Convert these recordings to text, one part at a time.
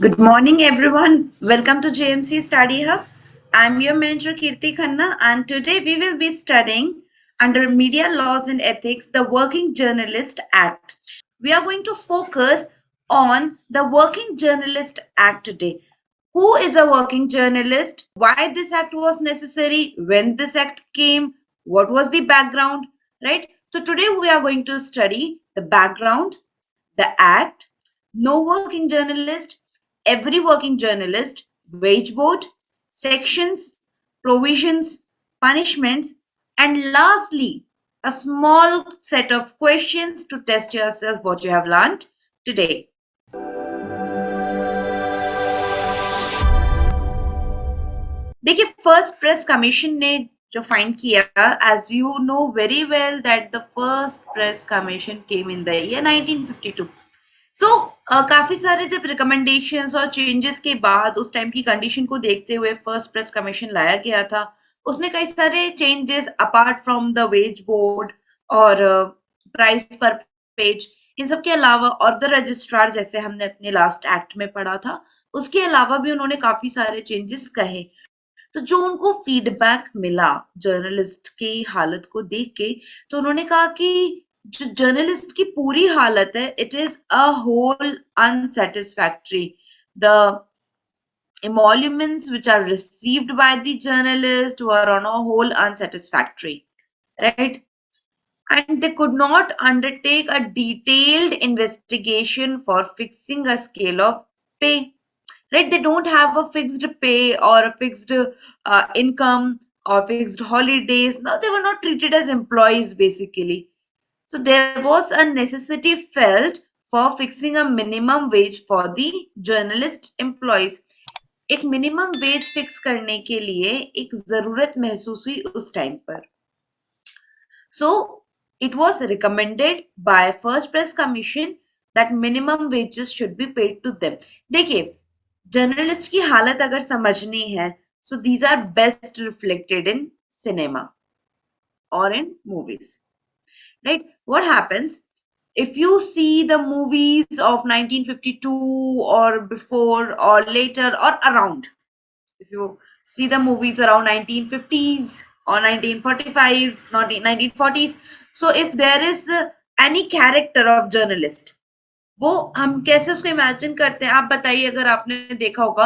Good morning, everyone. Welcome to JMC Study Hub. I'm your mentor, Kirti Khanna, and today we will be studying under Media Laws and Ethics, the Working Journalist Act. We are going to focus on the Working Journalist Act today. Who is a working journalist? Why this act was necessary? When this act came? What was the background? Right? So today we are going to study the background, the act, no working journalist, every working journalist, wage board, sections, provisions, punishments, and lastly, a small set of questions to test yourself what you have learned today. देखिए first press commission ने जो find किया as you know very well that the first press commission came in the year 1952. So काफी सारे जब recommendations और changes के बाद उस टाइम की कंडीशन को देखते हुए फर्स्ट प्रेस कमीशन लाया गया था. उसने कई सारे changes apart from the wage board और प्राइस पर पेज, इन सब के अलावा और द रजिस्ट्रार जैसे हमने अपने लास्ट एक्ट में पढ़ा था, उसके अलावा भी उन्होंने काफी सारे चेंजेस कहे. तो जो उनको फीडबैक मिला जर्नलिस्ट की हालत को देख के, तो उन्होंने कहा कि जो जर्नलिस्ट की पूरी हालत है, it is a whole unsatisfactory. The emoluments which are received by the journalist were on a whole unsatisfactory, right? And they could not undertake a detailed investigation for fixing a scale of pay, right? They don't have a fixed pay or a fixed income or fixed holidays. No, they were not treated as employees basically. So there was a necessity felt for fixing a minimum wage for the journalist employees. एक minimum wage fix करने के लिए एक जरूरत महसूस हुई उस time पर. सो it was recommended by first press commission that minimum wages should be paid to them. देखिए जर्नलिस्ट की हालत अगर समझनी है, so these are best reflected in cinema or in movies, right? What happens if you see the movies of 1952 or before or later or around, if you see the movies around 1950s or 1945s, not 1940s, so if there is any character of journalist, वो हम कैसे उसको imagine करते हैं? आप बताइए, अगर आपने देखा होगा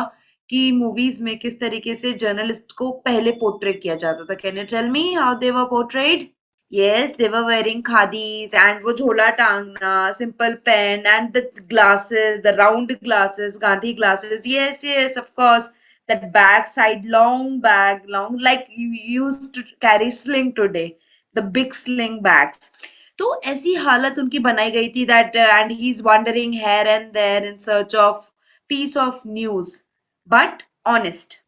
कि मूवीज में किस तरीके से जर्नलिस्ट को पहले पोर्ट्रे किया जाता था. Can you tell me how they were portrayed? Yes, they were wearing khadis and वो झोला टांगना, simple pen and the glasses, the round glasses, Gandhi glasses. Yes, yes, of course. That bag side, long bag, long like you used to carry sling today, the big sling bags. तो ऐसी हालत उनकी बनाई गई थी that and he's wandering here and there in search of piece of news, but honest.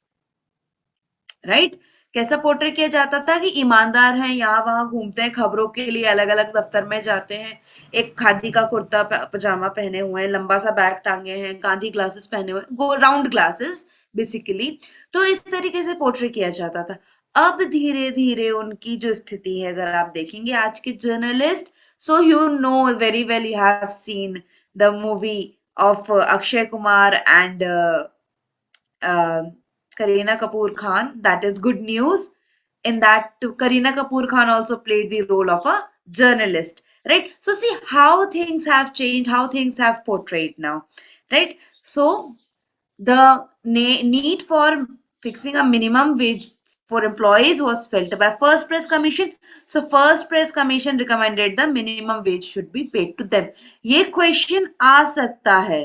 Right? कैसा portray किया जाता था कि ईमानदार हैं, यहाँ वहां घूमते हैं खबरों के लिए, अलग अलग दफ्तर में जाते हैं, एक खादी का कुर्ता पजामा पहने हुए हैं, लंबा सा बैग टांगे हैं, गांधी ग्लासेस पहने हुए हैं, राउंड ग्लासेस बेसिकली. तो इस तरीके से पोर्ट्रे किया जाता था. अब धीरे धीरे उनकी जो स्थिति है, अगर आप देखेंगे आज के journalist, so you know very well, you have seen the movie of Akshay Kumar and Kareena Kapoor Khan. That is good news. In that, Kareena Kapoor Khan also played the role of a journalist, right? So see how things have changed, how things have portrayed now, right? So the need for fixing a minimum wage for employees was felt by First Press Commission. So First Press Commission recommended the minimum wage should be paid to them. ये question आ सकता है,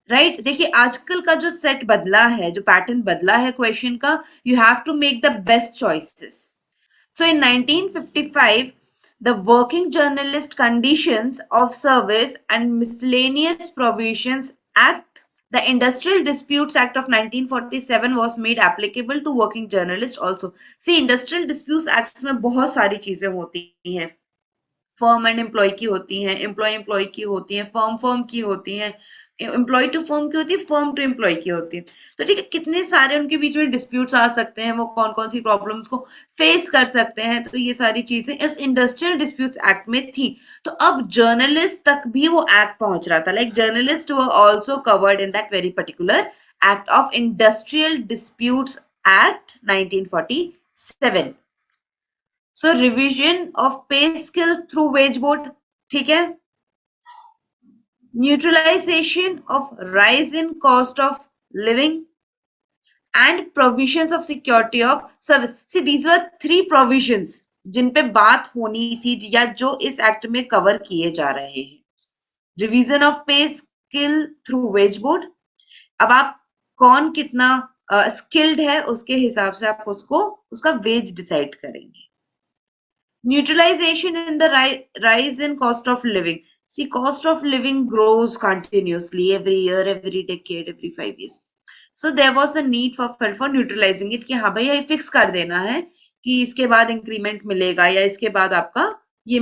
right? देखिए आजकल का जो set बदला है, जो पैटर्न बदला है क्वेश्चन का, you have to make the best choices. So in 1955 the Working Journalist Conditions of Service and Miscellaneous Provisions Act, the Industrial Disputes Act of 1947 was made applicable to working journalists also. See, Industrial Disputes Acts में बहुत सारी चीजें होती हैं. Firm and employ की होती हैं, employ employ की होती हैं, फर्म फर्म की होती हैं, एम्प्लॉय टू फर्म की होती है, फर्म टू एम्प्लॉय की होती है। तो ठीक है, कितने सारे उनके बीच में डिस्प्यूट्स आ सकते हैं, वो कौन कौन सी प्रॉब्लम्स को फेस कर सकते हैं, तो ये सारी चीजें इस इंडस्ट्रियल डिस्प्यूट्स एक्ट में थी। तो अब जर्नलिस्ट तक भी वो एक्ट पहुंच रहा था, like journalist were also covered in that very particular act of industrial disputes act 1947। So revision of pay skill through wage board, ठीक है। Neutralisation of rise in cost of living and provisions of security of service. See these were three provisions जिन पे बात होनी थी या जो इस एक्ट में कवर किए जा रहे हैं। Revision of pay skill through wage board, अब आप कौन कितना स्किल्ड है उसके हिसाब से आप उसको उसका वेज डिसाइड करेंगे। Neutralization in the rise in cost of living. See, cost of living grows continuously every year, every decade, every 5 years. So there was a need for neutralizing it कि हाँ भाई ये फिक्स कर देना है कि इसके बाद इंक्रीमेंट मिलेगा या इसके बाद आपका ये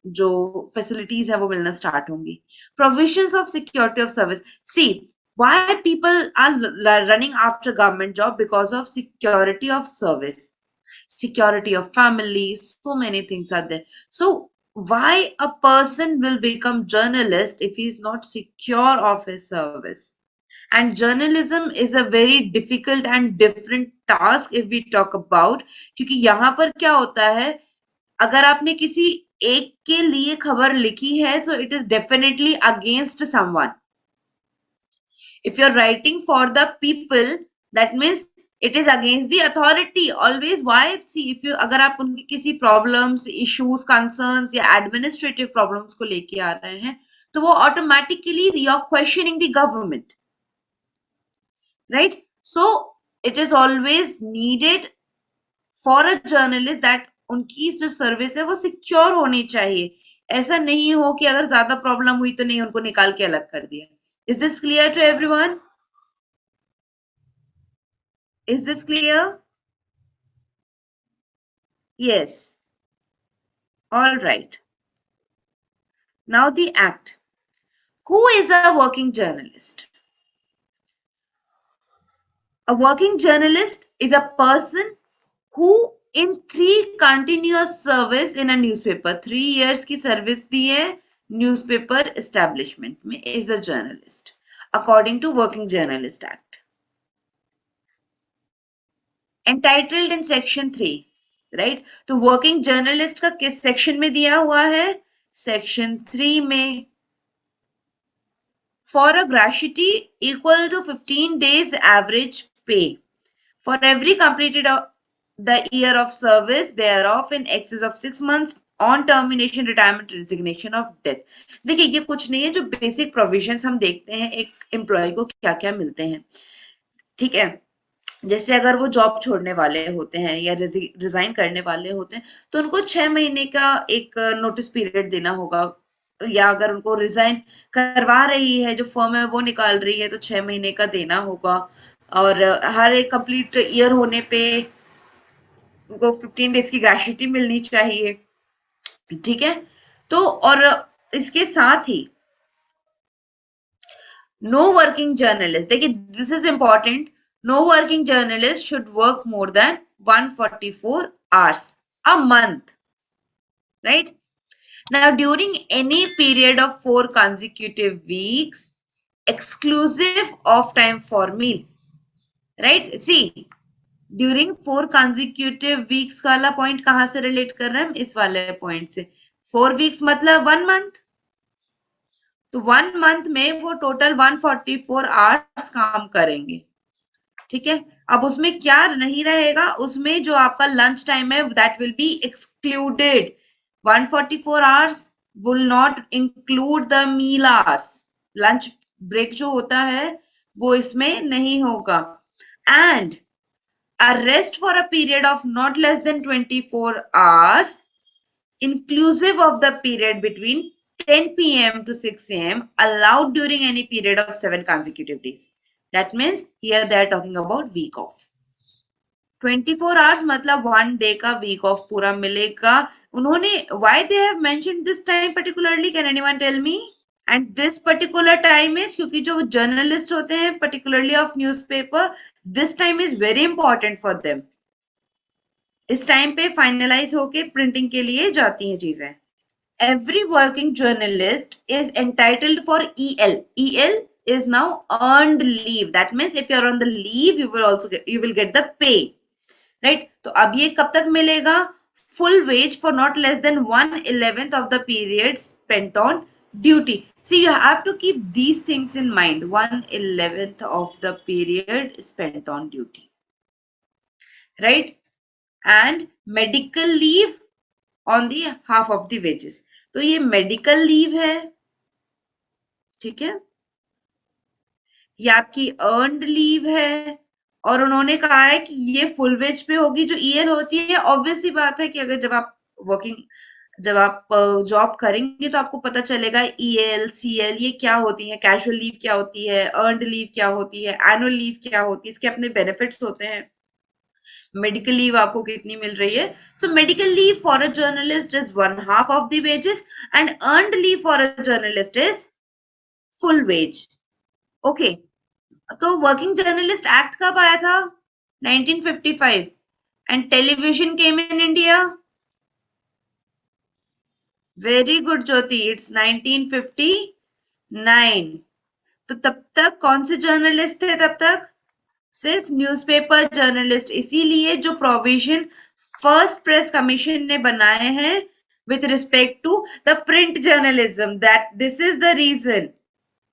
जो फैसिलिटीज है वो मिलना स्टार्ट होंगी। Provisions of security of service. See why people are running after government job? Because of security of service, security of family, so many things are there. So why a person will become journalist if he is not secure of his service? And journalism is a very difficult and different task if we talk about, क्योंकि यहाँ पर क्या होता है, अगर आपने किसी एक के लिए खबर लिखी है so it is definitely against someone. If you're writing for the people, that means it is against the authority always. Why? See, if you अगर आप उनकी किसी problems, issues, concerns या administrative problems को लेके आ रहे हैं तो वो automatically you're questioning the government, right? So it is always needed for a journalist that उनकी जो सर्विस है वो सिक्योर होनी चाहिए। ऐसा नहीं हो कि अगर ज्यादा प्रॉब्लम हुई तो नहीं उनको निकाल के अलग कर दिया। Is this clear to everyone? Is this clear? Yes. All right. Now the act. Who is a working journalist? A working journalist is a person who in 3 continuous service in a newspaper, 3 years की service दी है newspaper establishment में, is a journalist according to Working Journalist Act. Entitled in section 3, right? तो working journalist का किस section में दिया हुआ है? Section 3 में. For a gratuity equal to 15 days average pay for every completed the year of service thereof in excess of 6 months on termination, retirement, resignation of death. देखिए ये कुछ नहीं है, जो बेसिक प्रोविजंस हम देखते हैं एक एम्प्लॉय को क्या क्या मिलते हैं, ठीक है। जैसे अगर वो जॉब छोड़ने वाले होते हैं या रिजाइन करने वाले होते हैं तो उनको 6 महीने का एक नोटिस पीरियड देना होगा, या अगर उनको रिजाइन करवा रही है जो फर्म है वो निकाल रही है तो 6 महीने का देना होगा। और हर एक कंप्लीट ईयर होने पे उनको 15 डेज की ग्रेच्युटी मिलनी चाहिए, ठीक है। तो और इसके साथ ही नो वर्किंग जर्नलिस्ट, देखिए this is important, no working journalist should work more than 144 hours a month, right? Now during any period of 4 consecutive weeks exclusive of time for meal, right? See, during 4 consecutive weeks वाला point कहां से relate कर रहे हैं हम? इस वाले point से। 4 weeks मतलब 1 month, तो 1 month में वो टोटल 144 hours काम करेंगे, ठीक है। अब उसमें क्या नहीं रहेगा, उसमें जो आपका लंच टाइम है that will be excluded. 144 hours will not include the meal hours, lunch break जो होता है वो इसमें नहीं होगा। And a rest for a period of not less than 24 hours inclusive of the period between 10 p.m. to 6 a.m. allowed during any period of 7 consecutive days. That means here they are talking about week off. 24 hours मतलब 1 day का week off पूरा मिलेगा उन्होंने. Why they have mentioned this time particularly, can anyone tell me? And this particular time is, क्योंकि जो journalist होते हैं particularly of newspaper, this time is very important for them. इस टाइम पे फाइनलाइज होके प्रिंटिंग के लिए जाती हैं चीजें. Every working journalist is entitled for EL. EL is now earned leave. That means if you're on the leave, you will get the pay, right? तो अब ये कब तक मिलेगा? Full wage for not less than 1/11th of the period spent on duty. See, you have to keep these things in mind. 1/11th of the period spent on duty, right? And medical leave on the half of the wages. तो ये medical leave है, ठीक है, ये आपकी earned leave है, और उन्होंने कहा है कि ये फुल वेज पे होगी. जो ईएल होती है, ऑब्वियस सी बात है कि अगर जब आप जॉब करेंगे तो आपको पता चलेगा ईएल सीएल ये क्या होती है, कैजुअल लीव क्या होती है, अर्नड लीव क्या होती है, एनुअल लीव क्या होती है, इसके अपने बेनिफिट्स होते हैं. मेडिकल लीव आपको कितनी मिल रही है? सो medical leave for a journalist is 1/2 of the wages and earned leave for a journalist is full wage. Okay, तो वर्किंग जर्नलिस्ट एक्ट कब आया था? 1955. And television came in India? Very good Jyoti, it's 1959. तो तब तक कौन से जर्नलिस्ट थे? तब तक सिर्फ न्यूज़पेपर जर्नलिस्ट. इसीलिए जो प्रोविजन फर्स्ट प्रेस कमीशन ने बनाए हैं with respect to the print journalism, that this is the reason.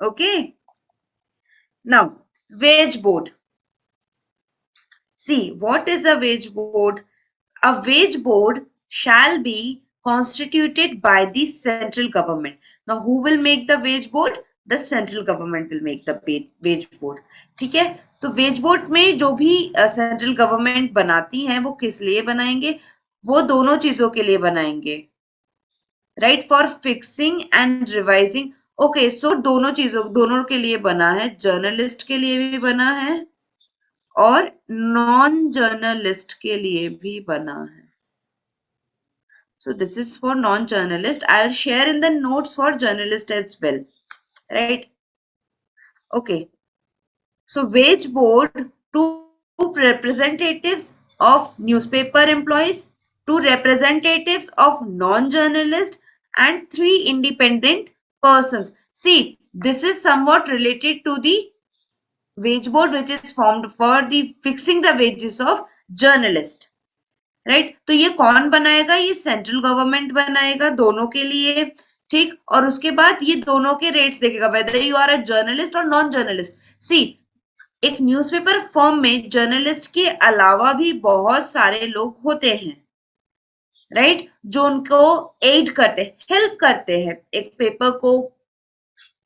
Okay, now wage board. See, what is a wage board? A wage board shall be constituted by the central government. Now who will make the wage board? The central government will make the wage board. ठीक है, तो wage board में जो भी central government बनाती है वो किस लिए बनाएंगे? वो दोनों चीजों के लिए बनाएंगे, right, for fixing and revising. Okay, so दोनों के लिए बना है, जर्नलिस्ट के लिए भी बना है और नॉन जर्नलिस्ट के लिए भी बना है. So this is for non-journalist. I'll share in the notes for journalist as well, right? Okay. So wage board, two representatives of newspaper employees, two representatives of non-journalist, and 3 independent persons. See, this is somewhat related to the wage board which is formed for the fixing the wages of journalist. Right, तो ये कौन बनाएगा? ये central government बनाएगा दोनों के लिए, ठीक. और उसके बाद ये दोनों के रेट्स देखेगा, whether you are a journalist और नॉन जर्नलिस्ट. सी, एक न्यूज़पेपर फर्म में जर्नलिस्ट के अलावा भी बहुत सारे लोग होते हैं, राइट, जो उनको एड करते हैं, हेल्प करते हैं एक पेपर को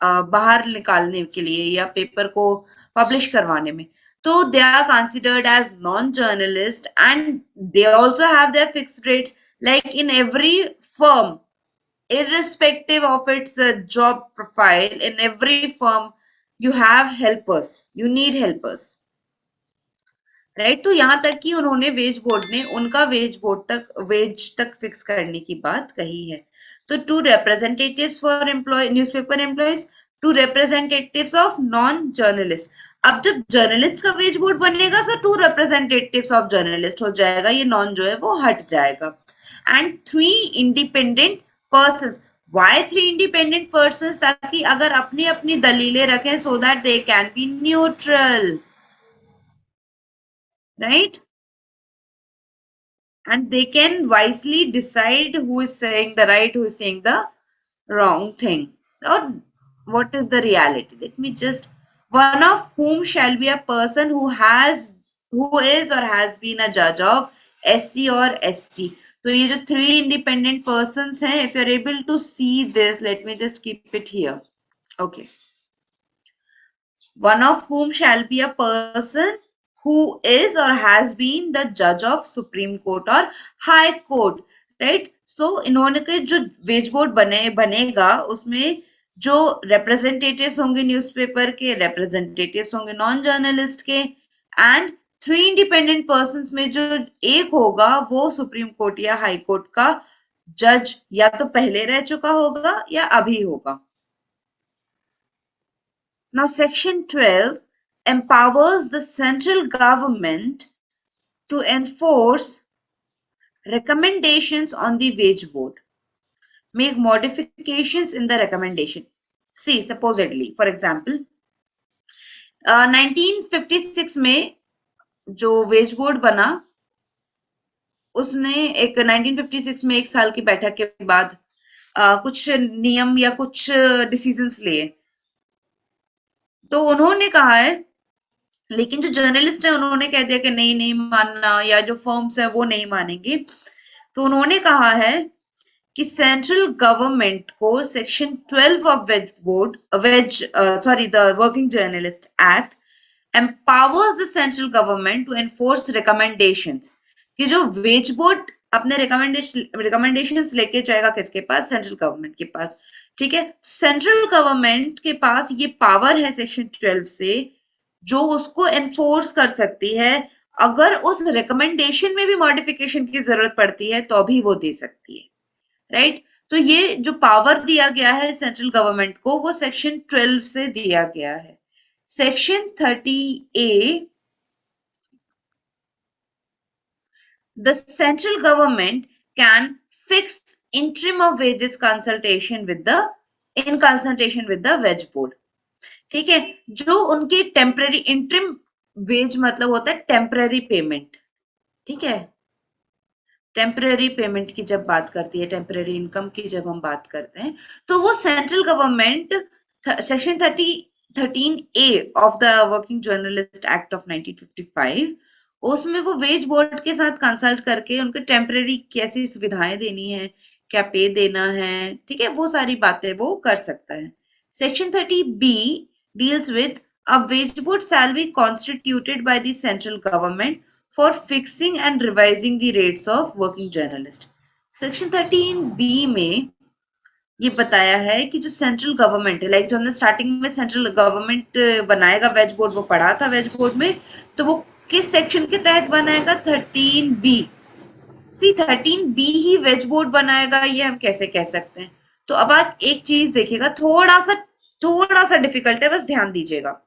बाहर निकालने के लिए या पेपर को पब्लिश करवाने में. So they are considered as non-journalist and they also have their fixed rates. Like in every firm, irrespective of its job profile, in every firm you have helpers, you need helpers, right? तो यहाँ तक कि उन्होंने wage board ने उनका veg तक fix करने की बात कही है. तो 2 representatives for newspaper employees, 2 representatives of non journalist. अब जब जर्नलिस्ट का वेज बोर्ड बनेगा तो 2 representatives ऑफ जर्नलिस्ट हो जाएगा, ये नॉन जो है वो हट जाएगा. And 3 independent persons. Why 3 independent persons? ताकि अगर अपनी अपनी दलीलें रखें, so that they can be neutral, right, and they can wisely decide who is saying the right, who is saying the wrong thing, or what is the reality. Let me just, one of whom shall be a person who is or has been a judge of SC or SC. तो ये जो 3 independent persons हैं, if you're able to see this, let me just keep it here. Okay, one of whom shall be a person who is or has been the judge of Supreme Court or High Court, right? So इन्होंने के जो wage board बनेगा उसमें जो representatives होंगे newspaper के, representatives होंगे non journalist के, and 3 इंडिपेंडेंट पर्सन्स में जो एक होगा वो सुप्रीम कोर्ट या हाई कोर्ट का जज या तो पहले रह चुका होगा या अभी होगा. Now, Section 12 empowers the central government to enforce recommendations on the wage board, make modifications in the recommendation. See, supposedly, for example, 1956 में जो वेज बोर्ड बना उसने एक 1956 में एक साल की बैठक के बाद कुछ नियम या कुछ डिसीजंस लिए. तो उन्होंने कहा है, लेकिन जो जर्नलिस्ट है उन्होंने कह दिया कि नहीं नहीं मानना, या जो फर्म्स है वो नहीं मानेंगे. तो उन्होंने कहा है कि सेंट्रल गवर्नमेंट को section 12 of the working journalist act empowers the central government to enforce recommendations. कि जो वेज बोर्ड अपने रिकमेंडेशंस लेके जाएगा किसके पास? सेंट्रल गवर्नमेंट के पास. ठीक है, सेंट्रल गवर्नमेंट के पास ये पावर है सेक्शन 12 से, जो उसको एनफोर्स कर सकती है. अगर उस रिकमेंडेशन में भी मॉडिफिकेशन की जरूरत पड़ती है तो भी वो दे सकती है. राइट? तो ये जो पावर दिया गया है सेंट्रल गवर्नमेंट को वो सेक्शन 12 से दिया गया है. Section 30A, the central government can fix interim of wages consultation with the in consultation with the wage board. ठीक है, जो उनकी टेम्पररी इंटरिम वेज मतलब होता है टेम्पररी पेमेंट. ठीक है, टेम्पररी पेमेंट की जब बात करती है, टेम्पररी इनकम की जब हम बात करते हैं, तो वो central government section 13A of the working journalist act of 1955 उसमें वो वेज बोर्ड के साथ कंसल्ट करके उनको टेम्पररी कैसी सुविधाएं देनी है, क्या पे देना है, ठीक है, वो सारी बातें वो कर सकता है. Section 30B deals with a wage board shall be constituted by the central government for fixing and revising the rates of working journalist. Section 13B में ये बताया है कि जो सेंट्रल गवर्नमेंट है, लाइक जो हमने स्टार्टिंग में सेंट्रल गवर्नमेंट बनाएगा वेज बोर्ड, वो पढ़ा था वेज बोर्ड में, तो वो किस सेक्शन के तहत बनाएगा? 13B. सी 13B ही वेज बोर्ड बनाएगा, ये हम कैसे कह सकते हैं? तो अब आप एक चीज देखिएगा, थोड़ा सा डिफिकल्ट है, बस ध्यान दीजिएगा.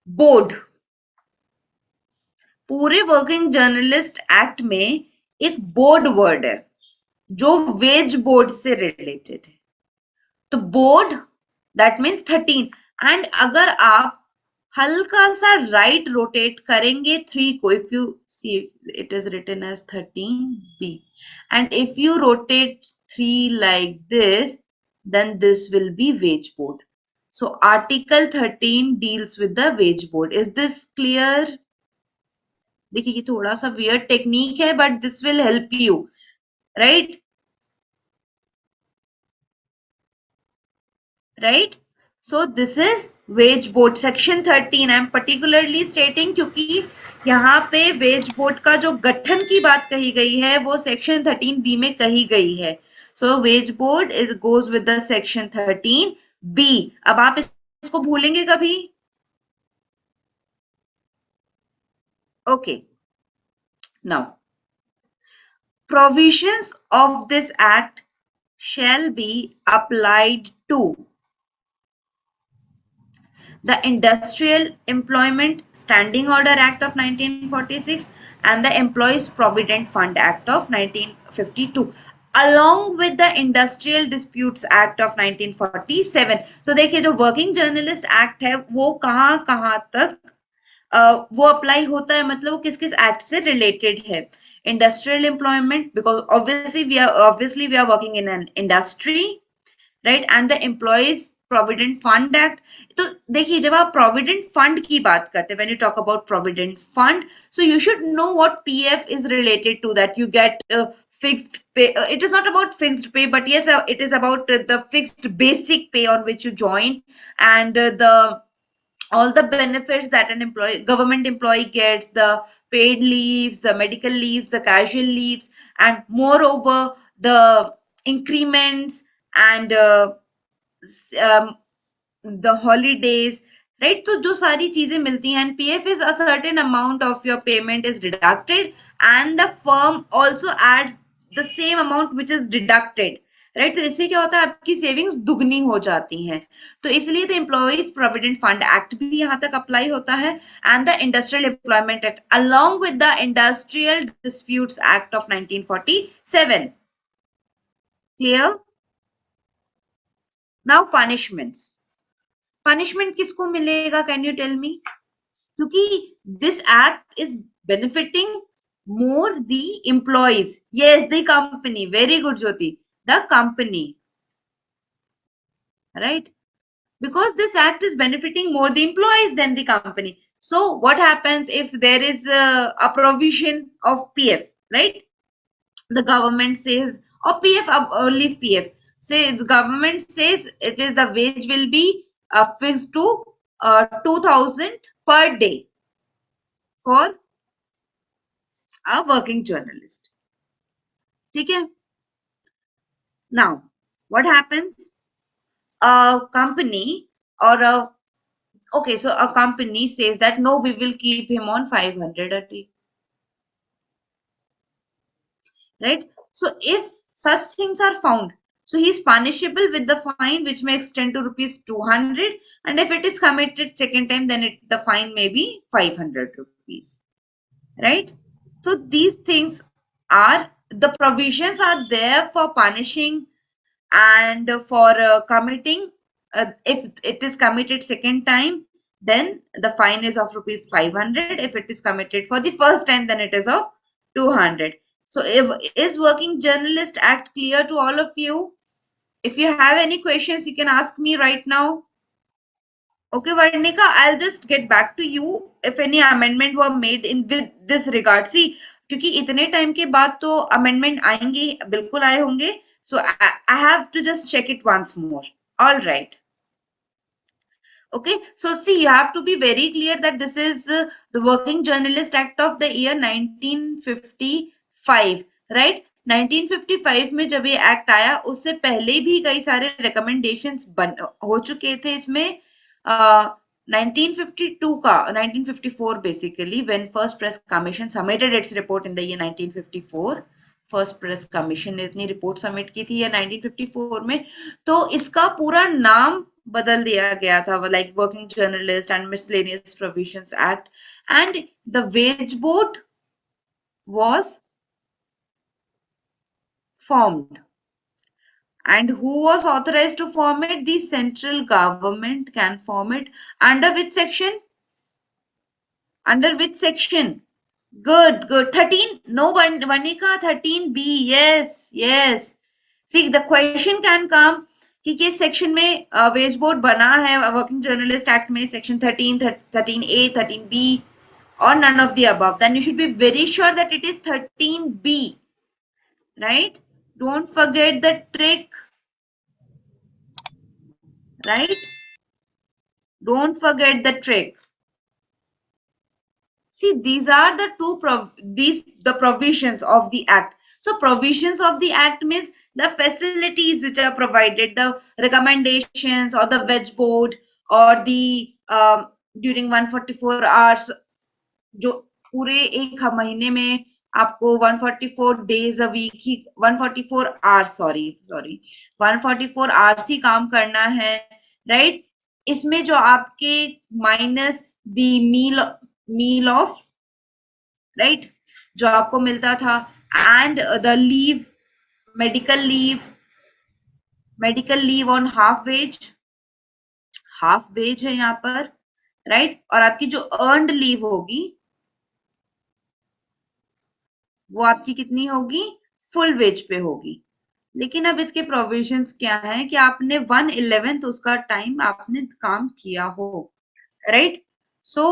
बोर्ड, पूरे वर्किंग जर्नलिस्ट एक्ट में एक बोर्ड वर्ड है जो वेज बोर्ड से रिलेटेड है. तो बोर्ड दैट मीन्स 13. एंड अगर आप हल्का सा राइट रोटेट करेंगे 3 को, if you see it is written as 13B, and if you rotate 3 like this, then this will be wage board. So article 13 deals with the wage board. Is this clear? देखिए ये थोड़ा सा weird technique है, but this will help you. Right? Right? So this is wage board section 13. I am particularly स्टेटिंग क्योंकि यहाँ पे wage board का जो गठन की बात कही गई है वो सेक्शन 13B में कही गई है. So wage board is goes with the section 13B. अब आप इसको भूलेंगे कभी? Okay. Now, provisions of this act shall be applied to the Industrial Employment Standing Order Act of 1946 and the Employees Provident Fund Act of 1952 along with the Industrial Disputes Act of 1947. तो देखिए जो working journalist act है वो कहाँ तक वो apply होता है, मतलब वो किस किस एक्ट से रिलेटेड है? Industrial employment, because obviously we are working in an industry, right? And the employees provident fund act. तो देखिए जब आप प्रोविडेंट फंड की बात करते हैं, when you talk about provident fund, so you should know what PF is related to that. You get fixed pay. It is not about fixed pay, but yes, it is about the fixed basic pay on which you join, and the all the benefits that an government employee gets, the paid leaves, the medical leaves, the casual leaves, and moreover the increments and um, the holidays, right. तो जो सारी चीजें मिलती हैं, PF is a certain amount of your payment is deducted and the firm also adds the same amount which is deducted, right. तो इससे क्या होता है, आपकी सेविंग्स दुगनी हो जाती हैं। तो इसलिए the employees provident fund act भी यहाँ तक अप्लाई होता है and the industrial employment act along with the industrial disputes act of 1947। Clear. Now punishments. Punishment किसको मिलेगा, कैन यू टेल मी? क्योंकि this act is benefiting more the employees. Yes, the company. Very good, Jyoti. The company, right? Because this act is benefiting more the employees than the company. So what happens if there is a provision of PF, right? The government says, or PF, leave PF. Say the government says it is the wage will be fixed to 2,000 per day for a working journalist. ठीक है? Now, what happens? A company or a okay, so a company says that no, we will keep him on 500 a day, right? So if such things are found, so he is punishable with the fine which may extend to rupees 200, and if it is committed second time, then the fine may be 500 rupees, right? So these things are, the provisions are there for punishing and for committing. If it is committed second time, then the fine is of rupees 500. If it is committed for the first time, then it is of 200. So is Working Journalist Act clear to all of you? If you have any questions, you can ask me right now. Okay, Varnika, I'll just get back to you if any amendment were made in with this regard. See, क्योंकि इतने time के बाद तो amendment आएंगे, बिल्कुल आए होंगे. So I have to just check it once more. All right. Okay, so see, you have to be very clear that this is the Working Journalist Act of the year 1955, right? 1955 में जब ये act आया, उससे पहले भी कई सारे recommendations हो चुके थे इसमें. 1952 का 1954 basically, when First Press Commission submitted its report in the year 1954. First press commission ने इतनी रिपोर्ट सबमिट की थी या 1954 में, तो इसका पूरा नाम बदल दिया गया था, like Working Journalist and Miscellaneous Provisions Act, and the wage board was formed. And who was authorized to form it? The central government can form it. Under which section? Under which section? Good, good. 13. No, Vanika, 13B. Yes, yes. See, the question can come कि किस section में wage board बना है working journalist act में, section 13, 13A, 13B, or none of the above. Then you should be very sure that it is 13B, right? Don't forget the trick, right? Don't forget the trick. See, these are the the provisions of the act. So provisions of the act means the facilities which are provided, the recommendations or the wedge board or the during 144 hours, जो पूरे एक महीने में आपको 144 days a week he 144 hours, sorry 144 hours ही काम करना है, right? इसमें जो आपके minus the meal of, right, जो आपको मिलता था, and the leave, medical leave on half wage है यहाँ पर, right? और आपकी जो earned leave होगी वो आपकी कितनी होगी, फुल वेज पे होगी. लेकिन अब इसके प्रोविजंस क्या है कि आपने 1/11 उसका टाइम आपने काम किया हो, राइट? सो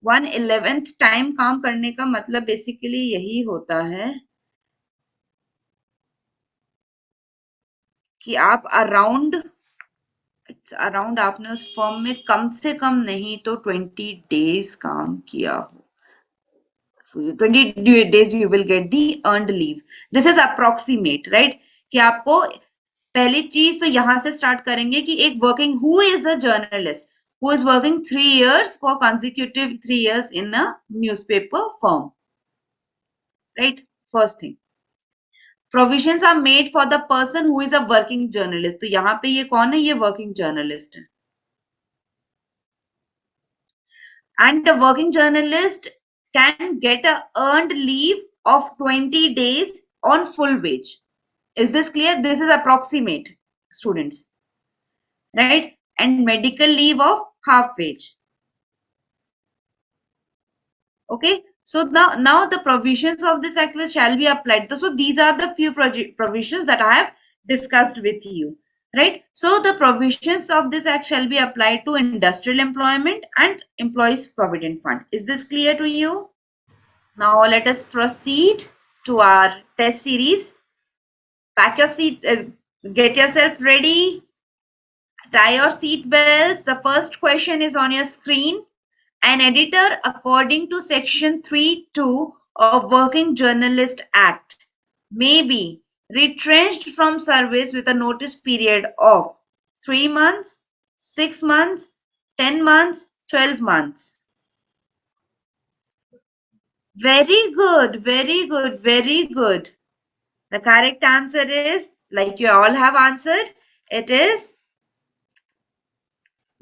1/11 टाइम काम करने का मतलब बेसिकली यही होता है कि आप अराउंड आपने उस फर्म में कम से कम नहीं तो 20 डेज काम किया हो. 20 days you will get the earned leave. This is approximate, right? कि आपको पहली चीज तो यहां से स्टार्ट करेंगे कि एक working who is a journalist who is working 3 years for consecutive 3 years in a newspaper firm, right? First thing, provisions are made for the person who is a working journalist. तो यहाँ पे ये कौन है? ये working journalist है. And a working journalist can get a earned leave of 20 days on full wage. Is this clear? This is approximate, students, right? And medical leave of half wage. Okay. So now the provisions of this act shall be applied. So these are the few provisions that I have discussed with you, right? So the provisions of this act shall be applied to industrial employment and employees provident fund. Is this clear to you? Now let us proceed to our test series. Pack your seat, get yourself ready, tie your seat belts. The first question is on your screen. An editor, according to Section 3(2) of Working Journalist Act, may be retrenched from service with a notice period of 3 months, 6 months, 10 months, 12 months. Very good, very good, very good. The correct answer is, like you all have answered, it is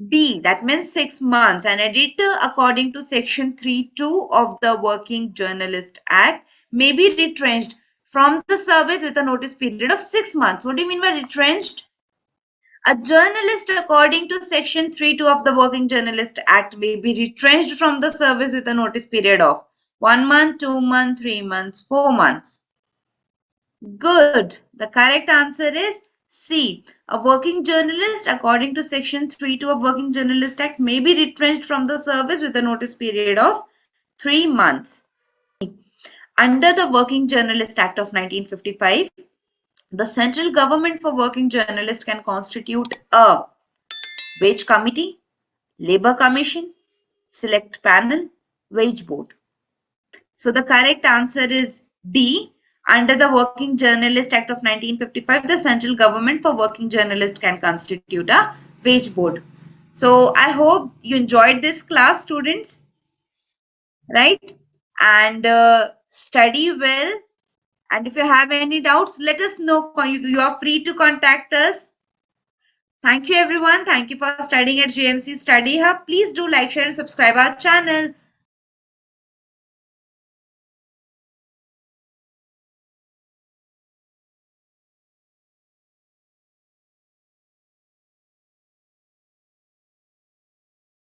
B. That means 6 months. An editor, according to Section 3(2) of the Working Journalist Act, may be retrenched from the service with a notice period of 6 months. What do you mean by retrenched? A journalist, according to Section 3(2) of the Working Journalist Act, may be retrenched from the service with a notice period of 1 month, 2 months, 3 months, 4 months. Good. The correct answer is C. A working journalist, according to Section 3(2) of Working Journalist Act, may be retrenched from the service with a notice period of 3 months. Under the Working Journalist Act of 1955, the central government for working journalists can constitute a wage committee, labor commission, select panel, wage board. So the correct answer is D. Under the Working Journalist Act of 1955, the central government for working journalists can constitute a wage board. So I hope you enjoyed this class, students, right? And study well. And if you have any doubts, let us know. You are free to contact us. Thank you, everyone. Thank you for studying at JMC Study Hub. Please do like, share, and subscribe our channel.